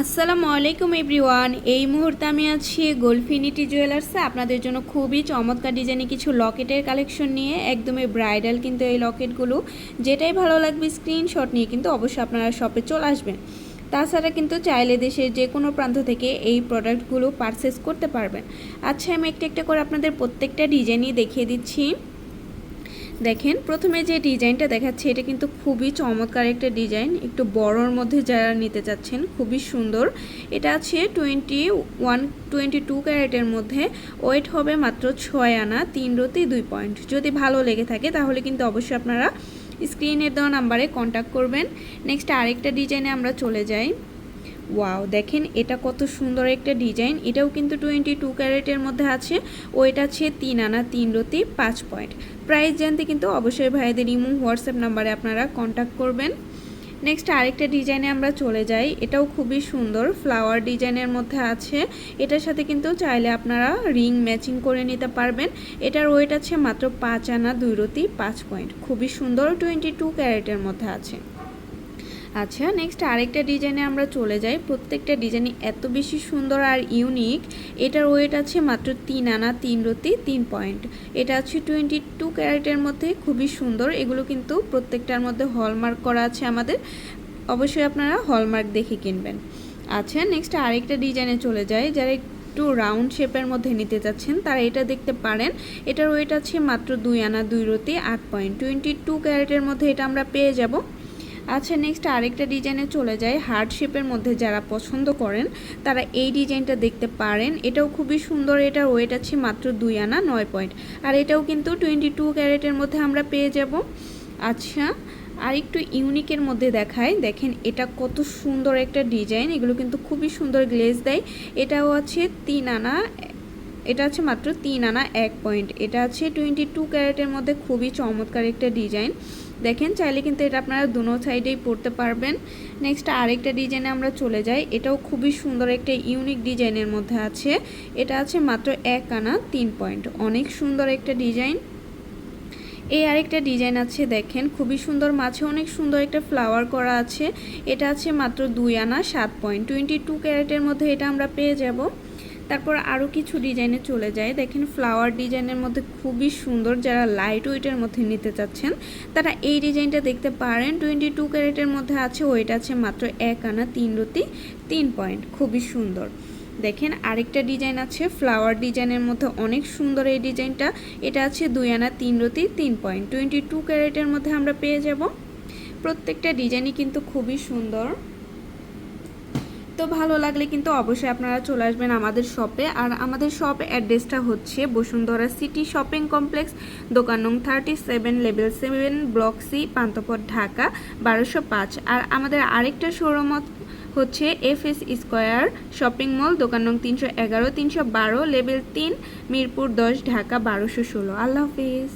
আসসালামু আলাইকুম এভরিওয়ান। এই মুহূর্তে আমি আছি গোল্ডফিনিটি জুয়েলার্সে আপনাদের জন্য খুবই চমৎকার ডিজাইনে কিছু লকেটের কালেকশন নিয়ে, একদমই ব্রাইডাল কিন্তু এই লকেটগুলো। যেটাই ভালো লাগবে স্ক্রিনশট নিয়ে কিন্তু অবশ্যই আপনারা শপে চলে আসবেন। তাছাড়া কিন্তু চাইলে দেশের যে কোনো প্রান্ত থেকে এই প্রোডাক্টগুলো পারচেস করতে পারবেন। আচ্ছা, আমি একটা একটা করে আপনাদের প্রত্যেকটা ডিজাইনই দেখিয়ে দিচ্ছি। দেখেন, প্রথমে যে ডিজাইনটা দেখাচ্ছি এটা কিন্তু খুবই চমৎকার একটা ডিজাইন, একটু বড়োর মধ্যে যারা নিতে চাচ্ছেন খুবই সুন্দর। এটা আছে 22 ক্যারেটের মধ্যে, ওয়েট হবে মাত্র 6 আনা, 3 রতি 2 পয়েন্ট। যদি ভালো লেগে থাকে তাহলে কিন্তু অবশ্যই আপনারা স্ক্রিনের দেওয়া নাম্বারে কন্ট্যাক্ট করবেন। নেক্সট আরেকটা ডিজাইনে আমরা চলে যাই। ওয়াও, দেখেন এটা কত সুন্দর একটা ডিজাইন। এটাও কিন্তু 22 ক্যারেটের মধ্যে আছে, ওইটা আছে 3 আনা, 3 রতি 5 পয়েন্ট। প্রাইস জানতে কিন্তু অবশ্যই ভাইদের ইমো হোয়াটসঅ্যাপ নাম্বারে আপনারা কন্ট্যাক্ট করবেন। নেক্সট আরেকটা ডিজাইনে আমরা চলে যাই। এটাও খুবই সুন্দর, ফ্লাওয়ার ডিজাইনের মধ্যে আছে। এটার সাথে কিন্তু চাইলে আপনারা রিং ম্যাচিং করে নিতে পারবেন। এটার ওয়েট আছে মাত্র 5 আনা, 2 রতি 5 পয়েন্ট। খুবই সুন্দর, 22 ক্যারেটের মধ্যে আছে। আচ্ছা, নেক্সট আরেকটা ডিজাইনে আমরা চলে যাই। প্রত্যেকটা ডিজাইনই এত বেশি সুন্দর আর ইউনিক। এটার ওয়েট আছে মাত্র 3 আনা, 3 রতি 3 পয়েন্ট। এটা আছে 22 ক্যারেটের মধ্যে, খুবই সুন্দর। এগুলো কিন্তু প্রত্যেকটার মধ্যে হলমার্ক করা আছে আমাদের, অবশ্যই আপনারা হলমার্ক দেখে কিনবেন। আচ্ছা, নেক্সট আরেকটা ডিজাইনে চলে যাই। যারা একটু রাউন্ড শেপের মধ্যে নিতে চাচ্ছেন তারা এটা দেখতে পারেন। এটার ওয়েট আছে মাত্র 2 আনা, 2 রতি 8 পয়েন্ট। 22 ক্যারেটের মধ্যে এটা আমরা পেয়ে যাব। আচ্ছা, নেক্সট আরেকটা ডিজাইনে চলে যায়। হার্ট শেপের মধ্যে যারা পছন্দ করেন তারা এই ডিজাইনটা দেখতে পারেন। এটাও খুবই সুন্দর। এটার ওয়েট আছে মাত্র 2 আনা, 9 পয়েন্ট। আর এটাও কিন্তু 22 ক্যারেটের মধ্যে আমরা পেয়ে যাব। আচ্ছা, আর একটু ইউনিকের মধ্যে দেখায়। দেখেন এটা কত সুন্দর একটা ডিজাইন। এগুলো কিন্তু খুবই সুন্দর গ্লেজ দেয়। এটাও আছে 3 আনা, এটা আছে মাত্র 3 আনা 1 পয়েন্ট। এটা আছে 22 ক্যারেটের মধ্যে, খুবই চমৎকার একটা ডিজাইন। দেখেন, চাইলে কিন্তু এটা আপনারা দুনো সাইডেই পরতে পারবেন। নেক্সট আরেকটা ডিজাইনে আমরা চলে যাই। এটাও খুবই সুন্দর একটা ইউনিক ডিজাইনের মধ্যে আছে। এটা আছে মাত্র 1 আনা 3 পয়েন্ট। অনেক সুন্দর একটা ডিজাইন। এই আরেকটা ডিজাইন আছে, দেখেন খুবই সুন্দর, মাঝে অনেক সুন্দর একটা ফ্লাওয়ার করা আছে। এটা আছে মাত্র 2 আনা 7 পয়েন্ট। 22 ক্যারেটের মধ্যে এটা আমরা পেয়ে যাব। তারপর আরও কিছু ডিজাইনে চলে যায়। দেখেন ফ্লাওয়ার ডিজাইনের মধ্যে খুবই সুন্দর। যারা লাইট ওয়েটের মধ্যে নিতে চাচ্ছেন তারা এই ডিজাইনটা দেখতে পারেন। 22 ক্যারেটের মধ্যে আছে, ওয়েট আছে মাত্র 1 আনা 3 রতি 3 পয়েন্ট। খুবই সুন্দর। দেখেন আরেকটা ডিজাইন আছে ফ্লাওয়ার ডিজাইনের মধ্যে, অনেক সুন্দর এই ডিজাইনটা। এটা আছে 2 আনা 3 রতি 3 পয়েন্ট। 22 ক্যারেটের মধ্যে আমরা পেয়ে যাব। প্রত্যেকটা ডিজাইনই কিন্তু খুবই সুন্দর। তো ভালো লাগলে কিন্তু অবশ্যই আপনারা চলে আসবেন আমাদের শপে। আর আমাদের শপ অ্যাড্রেসটা হচ্ছে বসুন্ধরা সিটি শপিং কমপ্লেক্স, দোকান নং 37, level 7, block C, Panthapath, Dhaka 1205। আর আমাদের আরেকটা শোরুম হচ্ছে FS স্কয়ার শপিং মল, দোকান নং 311, 312, লেভেল 3, মিরপুর 10, ঢাকা 1216। আল্লাহ হাফিজ।